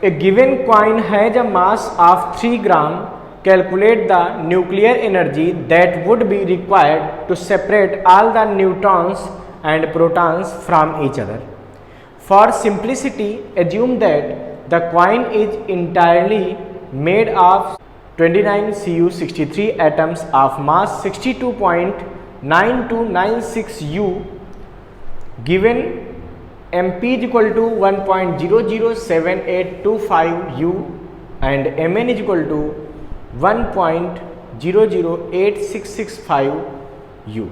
A given coin has a mass of 3 gram. Calculate the nuclear energy that would be required to separate all the neutrons and protons from each other. For simplicity, assume that the coin is entirely made of 29 Cu63 atoms of mass 62.9296 U. Given Mp is equal to 1.007825 U and Mn is equal to 1.008665 U.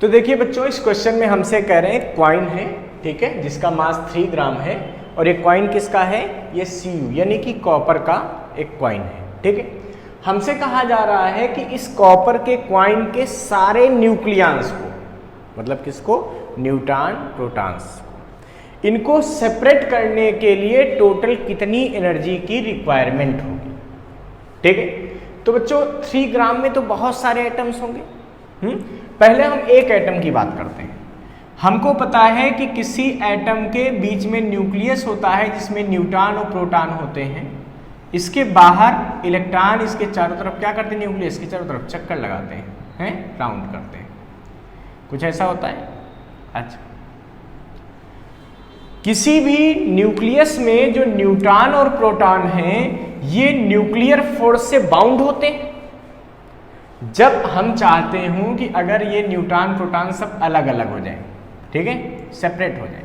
तो देखिए बच्चों, इस question में हमसे कह रहे हैं coin है, ठीक है, जिसका मास 3 ग्राम है और ये क्वाइन किसका है, ये Cu यानी कि कॉपर का एक क्वाइन है, ठीक है। हमसे कहा जा रहा है कि इस कॉपर के क्वाइन के सारे न्यूक्लियंस को, मतलब किसको, न्यूट्रॉन प्रोटॉन्स को, इनको सेपरेट करने के लिए टोटल कितनी एनर्जी की रिक्वायरमेंट होगी, ठीक है। तो बच्चों 3 ग्राम में तो बहुत सारे एटम्स होंगे। पहले हम एक एटम की बात करते हैं। हमको पता है कि किसी एटम के बीच में न्यूक्लियस होता है जिसमें न्यूट्रॉन और प्रोटॉन होते हैं। इसके बाहर इलेक्ट्रॉन इसके चारों तरफ क्या करते हैं, न्यूक्लियस के चारों तरफ चक्कर लगाते हैं, राउंड करते हैं, कुछ ऐसा होता है। अच्छा, किसी भी न्यूक्लियस में जो न्यूट्रॉन और प्रोटॉन हैं, ये न्यूक्लियर फोर्स से बाउंड होते हैं। जब हम चाहते हों कि अगर ये न्यूट्रॉन प्रोटॉन सब अलग अलग हो जाएं, ठीक है, सेपरेट हो जाएं,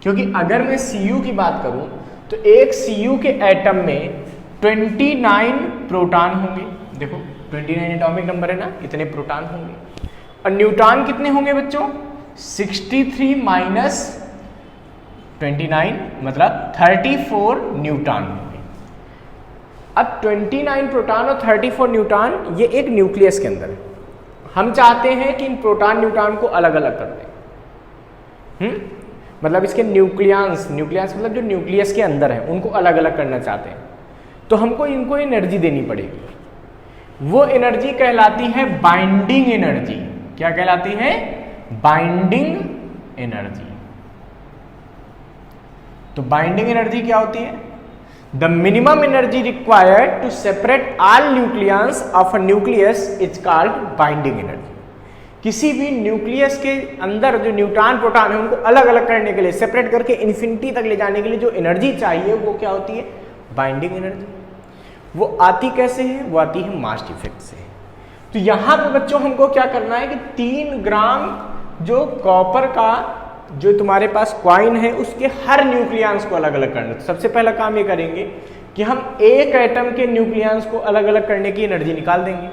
क्योंकि अगर मैं Cu की बात करूं तो एक Cu के एटम में 29 प्रोटॉन होंगे। देखो 29 एटॉमिक नंबर है ना, इतने प्रोटॉन होंगे। और न्यूट्रॉन कितने होंगे बच्चों, 63 माइनस 29 मतलब 34 न्यूट्रॉन होंगे। अब 29 प्रोटॉन और 34 न्यूट्रॉन ये एक न्यूक्लियस के अंदर है। हम चाहते हैं कि इन प्रोटॉन न्यूट्रॉन को अलग अलग कर दें, मतलब इसके न्यूक्लियंस मतलब जो न्यूक्लियस के अंदर है उनको अलग अलग करना चाहते हैं, तो हमको इनको एनर्जी देनी पड़ेगी। वो एनर्जी कहलाती है बाइंडिंग एनर्जी। क्या कहलाती है, बाइंडिंग एनर्जी। तो बाइंडिंग एनर्जी क्या होती है, the minimum energy required to separate all nucleons of a nucleus is called binding energy. किसी भी न्यूक्लियस के अंदर जो न्यूट्रॉन प्रोटॉन है उनको अलग अलग करने के लिए, सेपरेट करके इन्फिनिटी तक ले जाने के लिए जो एनर्जी चाहिए वो क्या होती है, बाइंडिंग एनर्जी। वो आती कैसे है, वो आती है मास डिफेक्ट से। तो यहां पे बच्चों हमको क्या करना है कि 3 ग्राम जो कॉपर का जो तुम्हारे पास क्वाइन है उसके हर न्यूक्लियंस को अलग अलग करना। तो सबसे पहला काम ये करेंगे कि हम एक एटम के न्यूक्लियंस को अलग अलग करने की एनर्जी निकाल देंगे।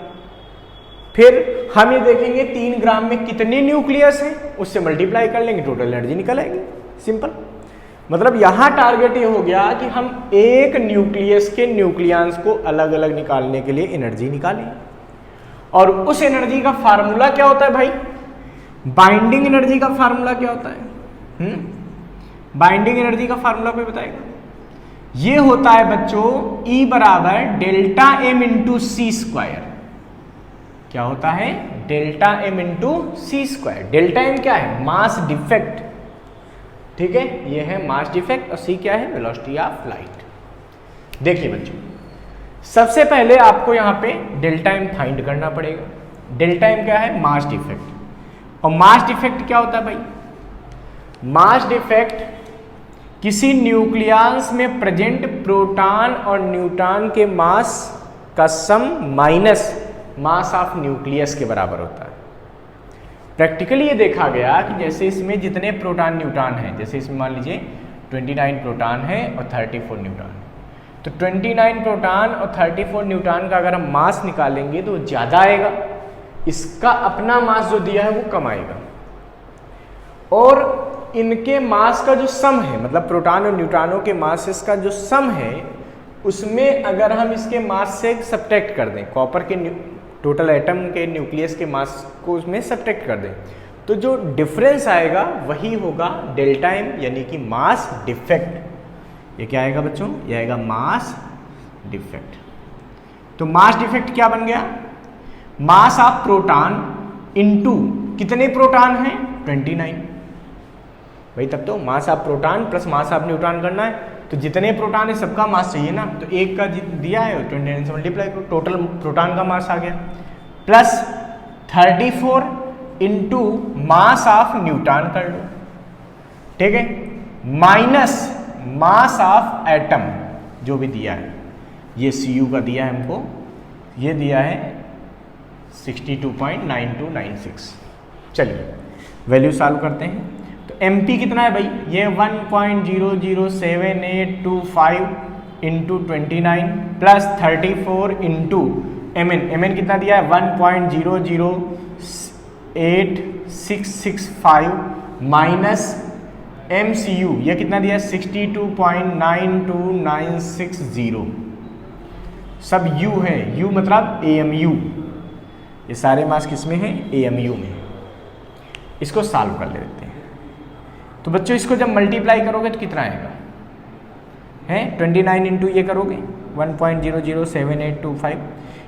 फिर हम ये देखेंगे 3 ग्राम में कितने न्यूक्लियस हैं, उससे मल्टीप्लाई कर लेंगे, टोटल एनर्जी निकल आएगी। सिंपल। मतलब यहां टारगेट ये हो गया कि हम एक न्यूक्लियस के न्यूक्लियंस को अलग अलग निकालने के लिए एनर्जी निकालें। और उस एनर्जी का फार्मूला क्या होता है भाई, बाइंडिंग एनर्जी का फार्मूला क्या होता है, बाइंडिंग एनर्जी का फार्मूला कोई बताएगा। ये होता है बच्चों E बराबर delta M into C square. क्या होता है, delta M into C square. Delta M क्या है, मास डिफेक्ट, ठीक है, ये है मास डिफेक्ट, और C क्या है, वेलोसिटी ऑफ लाइट। देखिए बच्चों, सबसे पहले आपको यहां पे डेल्टा M फाइंड करना पड़ेगा। डेल्टा M क्या है, मास डिफेक्ट। और मास डिफेक्ट क्या होता है भाई, मास डिफेक्ट किसी न्यूक्लियस में प्रेजेंट प्रोटॉन और न्यूट्रॉन के मास का सम माइनस मास ऑफ न्यूक्लियस के बराबर होता है। प्रैक्टिकली ये देखा गया कि जैसे इसमें जितने प्रोटॉन न्यूट्रॉन हैं, जैसे इसमें मान लीजिए 29 प्रोटॉन है और 34 न्यूट्रॉन, तो 29 प्रोटॉन और 34 न्यूट्रॉन का अगर हम मास निकालेंगे तो ज़्यादा आएगा, इसका अपना मास जो दिया है वो कम आएगा। और इनके मास का जो सम है, मतलब प्रोटॉन और न्यूट्रॉनों के मासेस का जो सम है, उसमें अगर हम इसके मास से सब्ट्रैक्ट कर दें, कॉपर के टोटल एटम के न्यूक्लियस के मास को उसमें सब्ट्रैक्ट कर दें, तो जो डिफरेंस आएगा वही होगा डेल्टा M, यानी कि मास डिफेक्ट। ये क्या आएगा बच्चों, ये आएगा मास डिफेक्ट। तो मास डिफेक्ट क्या बन गया, मास ऑफ प्रोटॉन इनटू कितने प्रोटॉन हैं, 29 भाई। तब तो mass of proton plus mass of neutron करना है, तो जितने प्रोटॉन है सबका मास चाहिए ना, तो एक का दिया है 29 से मल्टीप्लाई करो, टोटल प्रोटॉन का मास आ गया, plus 34 into mass of neutron कर लो, ठीक है, माइनस मास ऑफ एटम जो भी दिया है, ये Cu का दिया है हमको, ये दिया है 62.9296। चलिए वैल्यू सॉल्व करते हैं। तो Mp कितना है भाई, ये 1.007825 इंटू 29 प्लस 34 इंटू Mn कितना दिया है 1.008665 माइनस MCU ये कितना दिया है 62.92960, सब U है, U मतलब AMU, ये सारे मास किस में है, AMU में। इसको सॉल्व कर लेते हैं। तो बच्चों इसको जब मल्टीप्लाई करोगे तो कितना आएगा, है 29 इंटू ये करोगे 1.007825,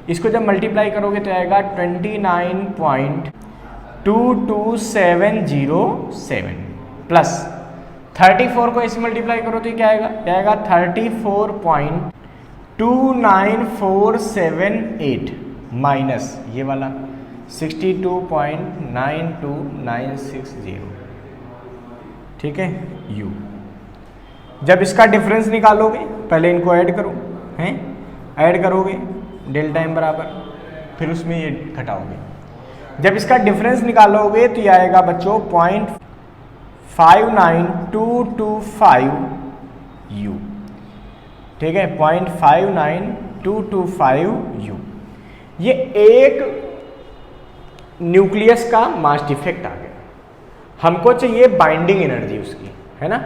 इसको जब मल्टीप्लाई करोगे तो आएगा 29.22707 प्लस 34 को ऐसे मल्टीप्लाई करो तो क्या आएगा, क्या आएगा 34.29478 माइनस ये वाला 62.92960, ठीक है U। जब इसका डिफरेंस निकालोगे, पहले इनको ऐड करो, हैं ऐड करोगे डेल्टा M बराबर, फिर उसमें ये घटाओगे, जब इसका डिफरेंस निकालोगे तो ये आएगा बच्चों 0.59225 U, ठीक है 0.59225 U। ये एक न्यूक्लियस का मास डिफेक्ट आ गया, हमको चाहिए बाइंडिंग एनर्जी उसकी, है ना।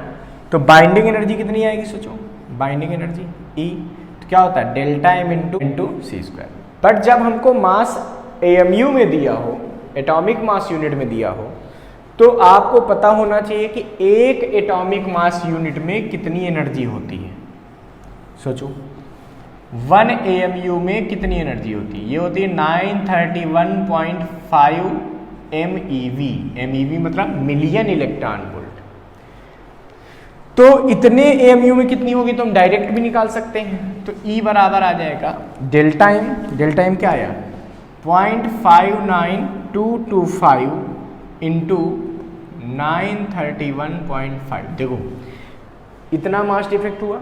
तो बाइंडिंग एनर्जी कितनी आएगी सोचो, बाइंडिंग एनर्जी E, तो क्या होता है delta M into C square. But जब हमको मास AMU में दिया हो, एटॉमिक मास यूनिट में दिया हो, तो आपको पता होना चाहिए कि एक एटॉमिक मास यूनिट में कितनी एनर्जी होती है। सोचो 1 AMU में कितनी एनर्जी होती है, ये होती है 931.5 MeV, MeV मतलब मिलियन इलेक्ट्रॉन वोल्ट। तो इतने AMU में कितनी होगी तो हम डायरेक्ट भी निकाल सकते हैं। तो E बराबर आ जाएगा डेल्टा M, डेल्टा M क्या आया 0.59225 इंटू 931.5। देखो इतना मास डिफेक्ट हुआ,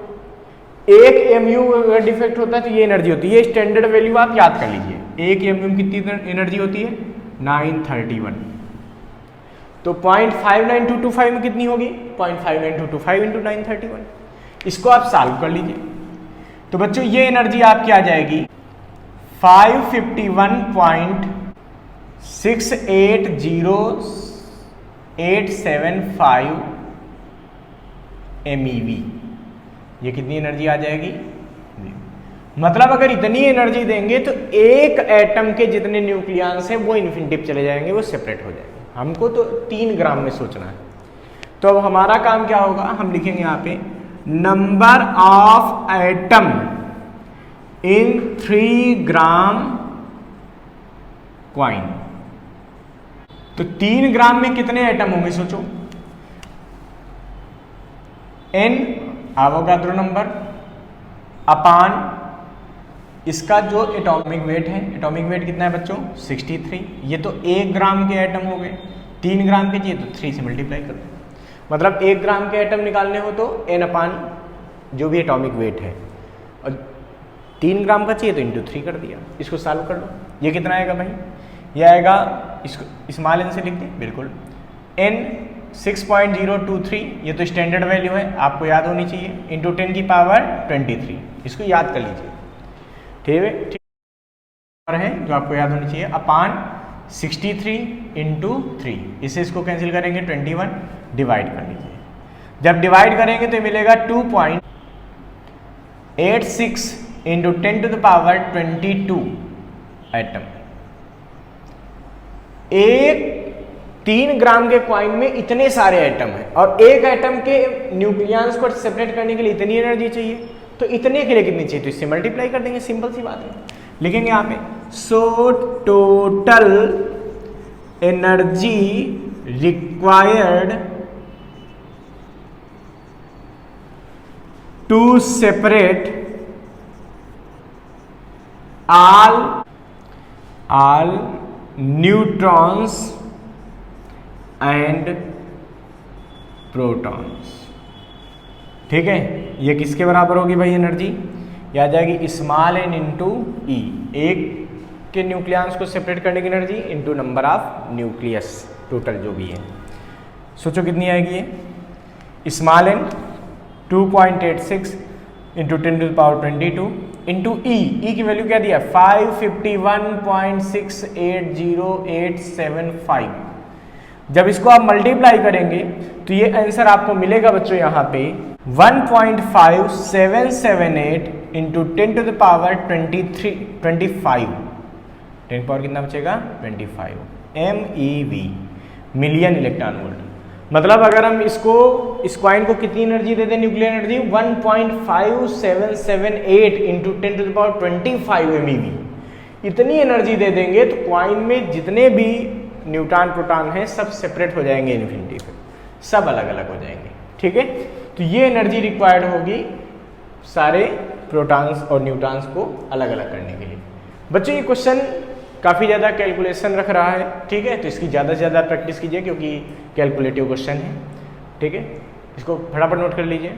एक AMU अगर डिफेक्ट होता है तो ये एनर्जी होती है, ये स्टैंडर्ड वैल्यू आप याद कर लीजिए, एक AMU में कितनी एनर्जी होती है 931। तो 0.59225 में कितनी होगी 0.59225 इंटू 931, इसको आप सॉल्व कर लीजिए। तो बच्चों ये एनर्जी आपकी आ जाएगी 551.680,875 MeV। ये कितनी एनर्जी आ जाएगी, मतलब अगर इतनी एनर्जी देंगे तो एक एटम के जितने न्यूक्लियस हैं वो इन्फिनिटी पे चले जाएंगे, वो सेपरेट हो जाएंगे। हमको तो 3 ग्राम में सोचना है। तो अब हमारा काम क्या होगा, हम लिखेंगे यहाँ पे number of atom in 3 gram coin. तो 3 ग्राम में कितने एटम होंगे सोचो, N एवोगाड्रो नंबर अपान इसका जो एटॉमिक वेट है, एटॉमिक वेट कितना है बच्चों 63। ये तो 1 ग्राम के एटम हो गए, 3 ग्राम के चाहिए तो 3 से मल्टीप्लाई कर दो, मतलब 1 ग्राम के एटम निकालने हो तो N अपान जो भी एटॉमिक वेट है, और 3 ग्राम का चाहिए तो इंटू 3 कर दिया। इसको सॉल्व कर लो, ये कितना आएगा भाई, ये आएगा, इसको स्मॉल n से लिख दें, बिल्कुल N 6.023, ये तो स्टैंडर्ड वैल्यू है आपको याद होनी चाहिए, इंटू 10 की पावर 23, इसको याद कर लीजिए, ठीक है, ठीक है जो आपको याद होनी चाहिए, अपान 63 इंटू 3, इसे इसको कैंसिल करेंगे 21, डिवाइड कर लीजिए। जब डिवाइड करेंगे तो मिलेगा 2.86 into 10 to the power 22 atom. एक 3 ग्राम के क्वाइन में इतने सारे एटम हैं, और एक एटम के न्यूक्लियस को सेपरेट करने के लिए इतनी एनर्जी चाहिए, तो इतने के लिए कितनी चाहिए, तो इससे मल्टीप्लाई कर देंगे, सिंपल सी बात है। लिखेंगे यहाँ पे so total energy required to separate all neutrons and protons. ठीक है, ये किसके बराबर होगी भाई एनर्जी? ये आ जाएगी स्मॉल एन इंटू ई, एक के न्यूक्लियस को सेपरेट करने की energy into number of nucleus total जो भी है। सोचो कितनी आएगी ये? स्मॉल एन 2.86 इंटू 10⁻22 इंटू ई की वैल्यू क्या दिया? 551.680875। जब इसको आप मल्टीप्लाई करेंगे तो ये आंसर आपको मिलेगा बच्चों यहाँ पे 1.5778 इंटू 10⁻25। 10 पावर कितना बचेगा? 25 MeV, मिलियन इलेक्ट्रॉन वोल्ट। मतलब अगर हम इसको इस कॉइन को कितनी एनर्जी दे दें, न्यूक्लियर एनर्जी 1.5778 इंटू 10⁻25 MeV, इतनी एनर्जी दे देंगे तो कॉइन में जितने भी न्यूट्रॉन प्रोटॉन हैं सब सेपरेट हो जाएंगे इन्फिनिटी पे, सब अलग अलग हो जाएंगे। ठीक है, तो ये एनर्जी रिक्वायर्ड होगी सारे प्रोटॉन्स और न्यूट्रॉन्स को अलग अलग करने के लिए। बच्चों ये क्वेश्चन काफ़ी ज़्यादा कैलकुलेशन रख रहा है। ठीक है, तो इसकी ज़्यादा से ज़्यादा प्रैक्टिस कीजिए क्योंकि कैलकुलेटिव क्वेश्चन है। ठीक है, इसको फटाफट नोट कर लीजिए।